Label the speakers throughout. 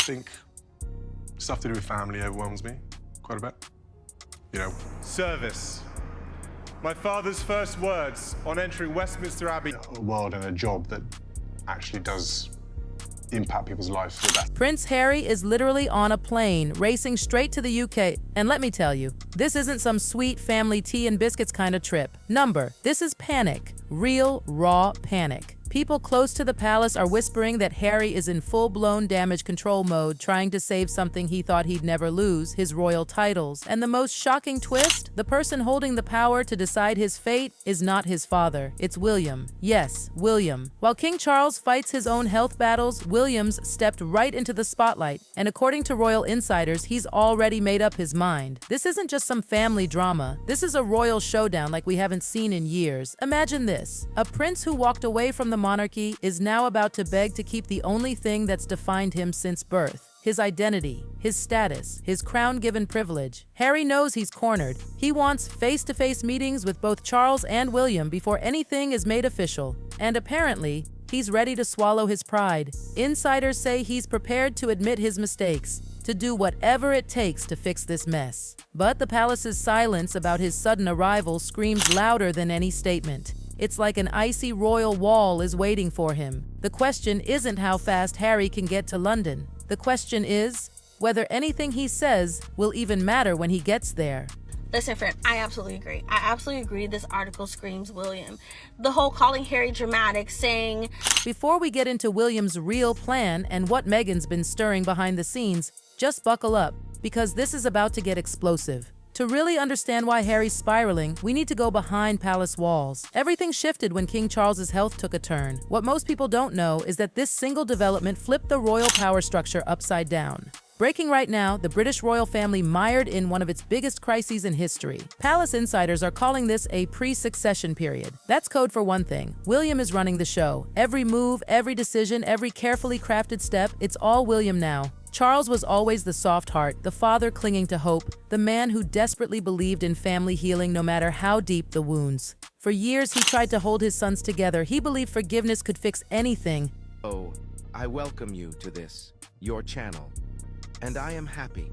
Speaker 1: think stuff to do with family overwhelms me quite a bit. You know,
Speaker 2: Service. My father's first words on entering Westminster Abbey.
Speaker 1: a world and a job that actually does impact people's lives for the best.
Speaker 3: Prince Harry is literally on a plane, racing straight to the UK. And let me tell you, this isn't some sweet family tea and biscuits kind of trip. This is panic. Real, raw panic. People close to the palace are whispering that Harry is in full-blown damage control mode, trying to save something he thought he'd never lose, his royal titles. And the most shocking twist? The person holding the power to decide his fate is not his father. It's William. Yes, William. While King Charles fights his own health battles, William's stepped right into the spotlight. And according to royal insiders, he's already made up his mind. This isn't just some family drama. This is a royal showdown like we haven't seen in years. Imagine this. A prince who walked away from the monarchy is now about to beg to keep the only thing that's defined him since birth: his identity, his status, his crown-given privilege. Harry knows he's cornered. He wants face-to-face meetings with both Charles and William before anything is made official. And apparently, he's ready to swallow his pride. Insiders say he's prepared to admit his mistakes, to do whatever it takes to fix this mess. But the palace's silence about his sudden arrival screams louder than any statement. It's like an icy royal wall is waiting for him. The question isn't how fast Harry can get to London. The question is whether anything he says will even matter when he gets there.
Speaker 4: Listen, friend, I absolutely agree. I absolutely agree this article screams William. The whole calling Harry dramatic, saying...
Speaker 3: Before we get into William's real plan and what Meghan's been stirring behind the scenes, just buckle up, because this is about to get explosive. To really understand why Harry's spiraling, we need to go behind palace walls. Everything shifted when King Charles's health took a turn. What most people don't know is that this single development flipped the royal power structure upside down. Breaking right now, the British royal family mired in one of its biggest crises in history. Palace insiders are calling this a pre-succession period. That's code for one thing. William is running the show. Every move, every decision, every carefully crafted step, it's all William now. Charles was always the soft heart, the father clinging to hope, the man who desperately believed in family healing no matter how deep the wounds. For years, he tried to hold his sons together. He believed forgiveness could fix anything.
Speaker 5: Oh, I welcome you to this, your channel. And I am happy.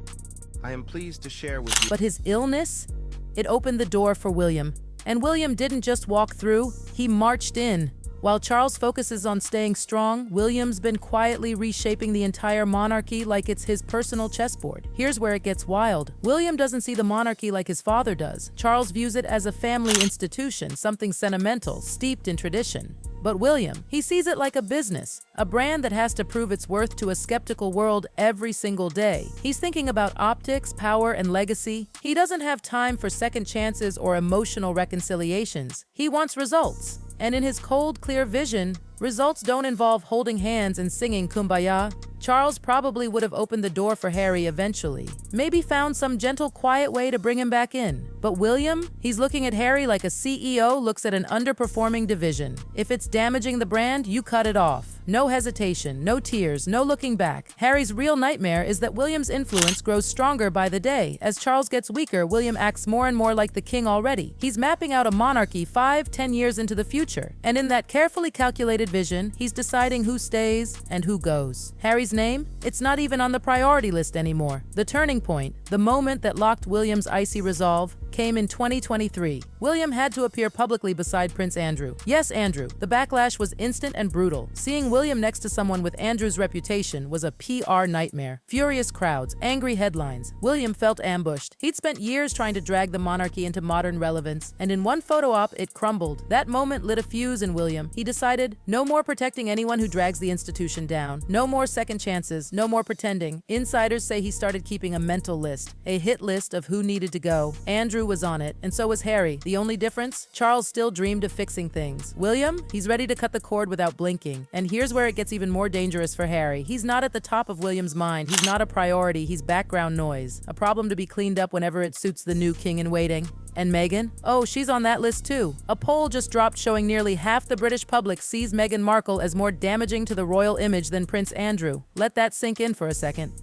Speaker 5: I am pleased to share with you.
Speaker 3: But his illness? It opened the door for William. And William didn't just walk through, he marched in. While Charles focuses on staying strong, William's been quietly reshaping the entire monarchy like it's his personal chessboard. Here's where it gets wild. William doesn't see the monarchy like his father does. Charles views it as a family institution, something sentimental, steeped in tradition. But William, he sees it like a business, a brand that has to prove its worth to a skeptical world every single day. He's thinking about optics, power, and legacy. He doesn't have time for second chances or emotional reconciliations. He wants results. And in his cold, clear vision, results don't involve holding hands and singing Kumbaya. Charles probably would have opened the door for Harry eventually. Maybe found some gentle, quiet way to bring him back in. But William, he's looking at Harry like a CEO looks at an underperforming division. If it's damaging the brand, you cut it off. No hesitation, no tears, no looking back. Harry's real nightmare is that William's influence grows stronger by the day. As Charles gets weaker, William acts more and more like the king already. He's mapping out a monarchy 5-10 years into the future. And in that carefully calculated vision, he's deciding who stays and who goes. Harry's name? It's not even on the priority list anymore. The turning point, the moment that locked William's icy resolve, came in 2023. William had to appear publicly beside Prince Andrew. Yes, Andrew. The backlash was instant and brutal. Seeing William next to someone with Andrew's reputation was a PR nightmare. Furious crowds, angry headlines. William felt ambushed. He'd spent years trying to drag the monarchy into modern relevance, and in one photo op, it crumbled. That moment lit a fuse in William. He decided, no more protecting anyone who drags the institution down. No more second chances. No more pretending. Insiders say he started keeping a mental list, a hit list of who needed to go. Andrew was on it, and so was Harry. The only difference? Charles still dreamed of fixing things. William? He's ready to cut the cord without blinking. And here's where it gets even more dangerous for Harry. He's not at the top of William's mind. He's not a priority. He's background noise. A problem to be cleaned up whenever it suits the new king in waiting. And Meghan? Oh, she's on that list too. A poll just dropped showing nearly half the British public sees Meghan Markle as more damaging to the royal image than Prince Andrew. Let that sink in for a second.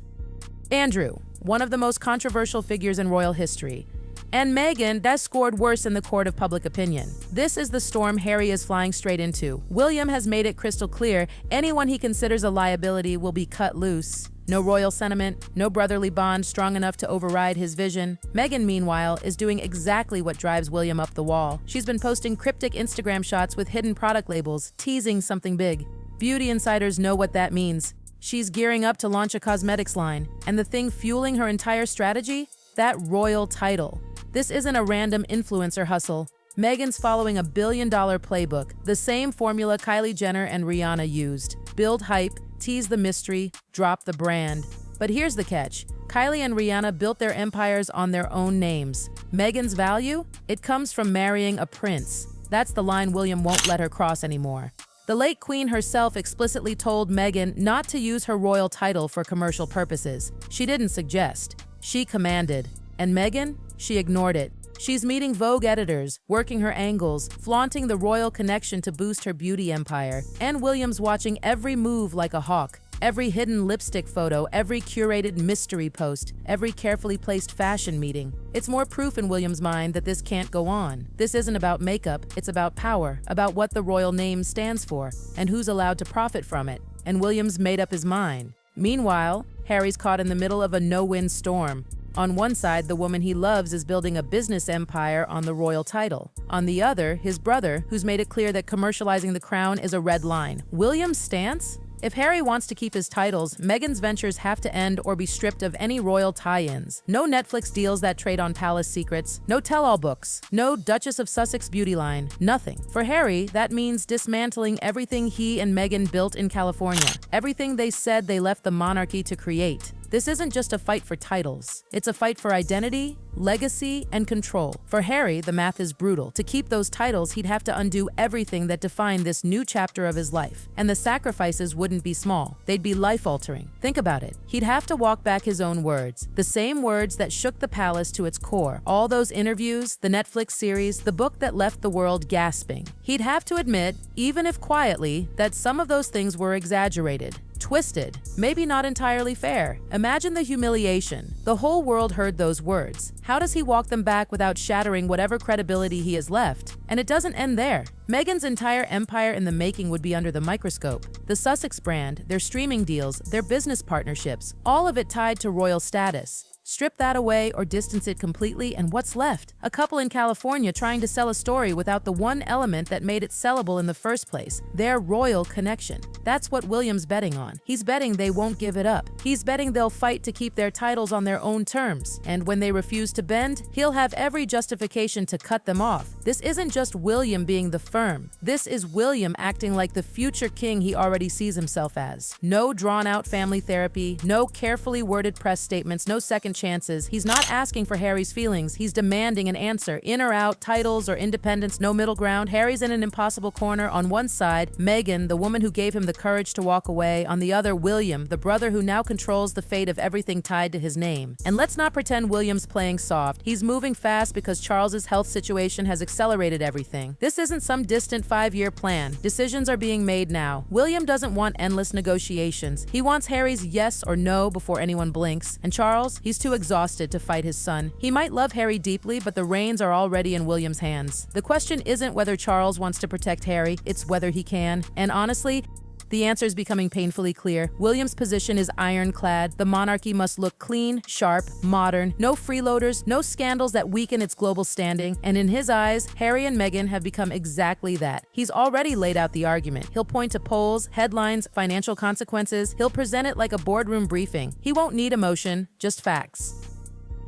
Speaker 3: Andrew, one of the most controversial figures in royal history. And Meghan, that scored worse in the court of public opinion. This is the storm Harry is flying straight into. William has made it crystal clear anyone he considers a liability will be cut loose. No royal sentiment, no brotherly bond strong enough to override his vision. Meghan, meanwhile, is doing exactly what drives William up the wall. She's been posting cryptic Instagram shots with hidden product labels, teasing something big. Beauty insiders know what that means. She's gearing up to launch a cosmetics line, and the thing fueling her entire strategy? That royal title. This isn't a random influencer hustle. Meghan's following a billion-dollar playbook, the same formula Kylie Jenner and Rihanna used. Build hype, tease the mystery, drop the brand. But here's the catch. Kylie and Rihanna built their empires on their own names. Meghan's value? It comes from marrying a prince. That's the line William won't let her cross anymore. The late queen herself explicitly told Meghan not to use her royal title for commercial purposes. She didn't suggest. She commanded. And Meghan? She ignored it. She's meeting Vogue editors, working her angles, flaunting the royal connection to boost her beauty empire. And William's watching every move like a hawk. Every hidden lipstick photo, every curated mystery post, every carefully placed fashion meeting. It's more proof in William's mind that this can't go on. This isn't about makeup, it's about power, about what the royal name stands for, and who's allowed to profit from it. And William's made up his mind. Meanwhile, Harry's caught in the middle of a no-win storm. On one side, the woman he loves is building a business empire on the royal title. On the other, his brother, who's made it clear that commercializing the crown is a red line. William's stance? If Harry wants to keep his titles, Meghan's ventures have to end or be stripped of any royal tie-ins. No Netflix deals that trade on palace secrets, no tell-all books, no Duchess of Sussex beauty line, nothing. For Harry, that means dismantling everything he and Meghan built in California, everything they said they left the monarchy to create. This isn't just a fight for titles. It's a fight for identity, legacy, and control. For Harry, the math is brutal. To keep those titles, he'd have to undo everything that defined this new chapter of his life. And the sacrifices wouldn't be small. They'd be life-altering. Think about it. He'd have to walk back his own words. The same words that shook the palace to its core. All those interviews, the Netflix series, the book that left the world gasping. He'd have to admit, even if quietly, that some of those things were exaggerated. Twisted, maybe not entirely fair. Imagine the humiliation. The whole world heard those words. How does he walk them back without shattering whatever credibility he has left? And it doesn't end there. Meghan's entire empire in the making would be under the microscope. The Sussex brand, their streaming deals, their business partnerships, all of it tied to royal status. Strip that away or distance it completely, and what's left? A couple in California trying to sell a story without the one element that made it sellable in the first place, their royal connection. That's what William's betting on. He's betting they won't give it up. He's betting they'll fight to keep their titles on their own terms. And when they refuse to bend, he'll have every justification to cut them off. This isn't just William being the firm. This is William acting like the future king he already sees himself as. No drawn-out family therapy, no carefully worded press statements, no second chances. He's not asking for Harry's feelings. He's demanding an answer. In or out, titles or independence, no middle ground. Harry's in an impossible corner. On one side, Meghan, the woman who gave him the courage to walk away. On the other, William, the brother who now controls the fate of everything tied to his name. And let's not pretend William's playing soft. He's moving fast because Charles's health situation has accelerated everything. This isn't some distant 5-year plan. Decisions are being made now. William doesn't want endless negotiations. He wants Harry's yes or no before anyone blinks. And Charles, he's too exhausted to fight his son. He might love Harry deeply, but the reins are already in William's hands. The question isn't whether Charles wants to protect Harry, it's whether he can. And honestly, the answer is becoming painfully clear. William's position is ironclad. The monarchy must look clean, sharp, modern. No freeloaders, no scandals that weaken its global standing. And in his eyes, Harry and Meghan have become exactly that. He's already laid out the argument. He'll point to polls, headlines, financial consequences. He'll present it like a boardroom briefing. He won't need emotion, just facts.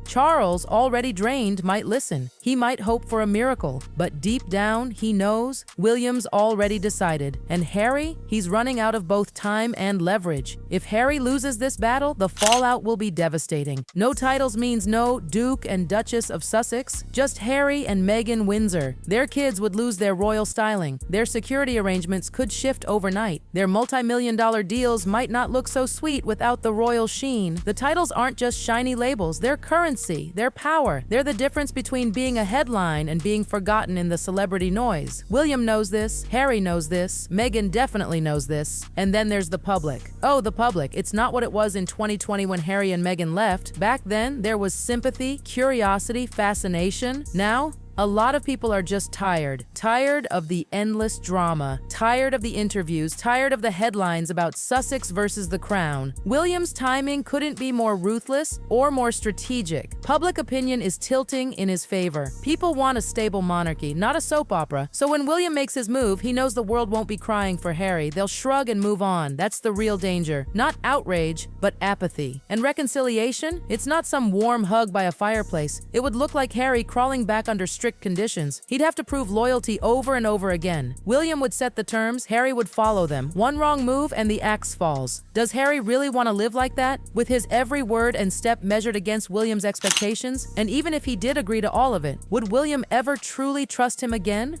Speaker 3: Charles, already drained, might listen. He might hope for a miracle. But deep down, he knows William's already decided. And Harry, he's running out of both time and leverage. If Harry loses this battle, the fallout will be devastating. No titles means no Duke and Duchess of Sussex, just Harry and Meghan Windsor. Their kids would lose their royal styling. Their security arrangements could shift overnight. Their multi-million-dollar deals might not look so sweet without the royal sheen. The titles aren't just shiny labels, they're currency. currency, their power. They're the difference between being a headline and being forgotten in the celebrity noise. William knows this, Harry knows this, Meghan definitely knows this, and then there's the public. Oh, the public. It's not what it was in 2020 when Harry and Meghan left. Back then, there was sympathy, curiosity, fascination. Now, a lot of people are just tired. Tired of the endless drama. Tired of the interviews. Tired of the headlines about Sussex versus the Crown. William's timing couldn't be more ruthless or more strategic. Public opinion is tilting in his favor. People want a stable monarchy, not a soap opera. So when William makes his move, he knows the world won't be crying for Harry. They'll shrug and move on. That's the real danger. Not outrage, but apathy. And reconciliation? It's not some warm hug by a fireplace. It would look like Harry crawling back under strict conditions. He'd have to prove loyalty over and over again. William would set the terms, Harry would follow them. One wrong move and the axe falls. Does Harry really want to live like that? With his every word and step measured against William's expectations? And even if he did agree to all of it, would William ever truly trust him again?